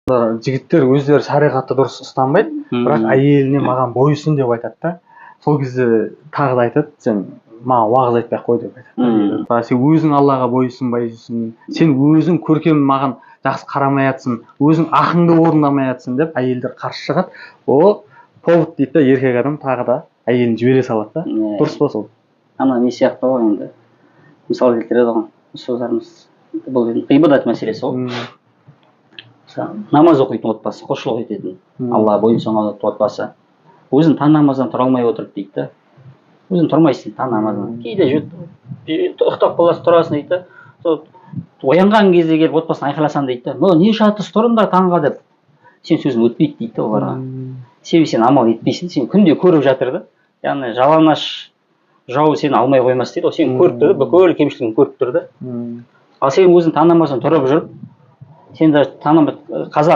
жігіттер өздері шариғатты дұрыс ұстанбайды, бірақ әйеліне маған бойсын деп айтады да. Сол кезде тағы да айтады, сен маған уағыз айтпай ақ қой деп айтады. Сен өзің Аллаға бойсынбайсың, сен өзің көркем маған жақсы қарамай жатсың, өзің ақыңды орындамай жатсың деп әйелдер қарсы шығады. О, повод дейді да, еркек адам тағы да әйелін жібере салады да. Дұрыс па сол? Ана не сияқты ғой енді. Мысал келтіреді ғой. Ұстаздарымыз бұл ғибадат мәселесі ғой. Намаз оқитын отбасы, құлшылық ететін, Аллаға бойұнсынған отбасы. Өзін таң намаздан тұра алмай отырып дейді да. Өзің тұрмайсың таң намаздан. Кейде ұйықтап қаласың, тұрасың дейді да. Оянған кезде келіп отбасына айқайласаң дейді да. Не жатырсыз, тұрыңдар таңға деп. Сен сөзің өтпейді дейді да оларға. Себебі сен амал етпейсің, сен күнде көріп жатыр да. Яғни жалаңаш жау сені алмай қоймас дейді. Ол сен көріп тұр да, бүкіл кемшілігін көріп тұр да. Ал сен өзің таң намаздан тұрып жүріп, сен даже қазақ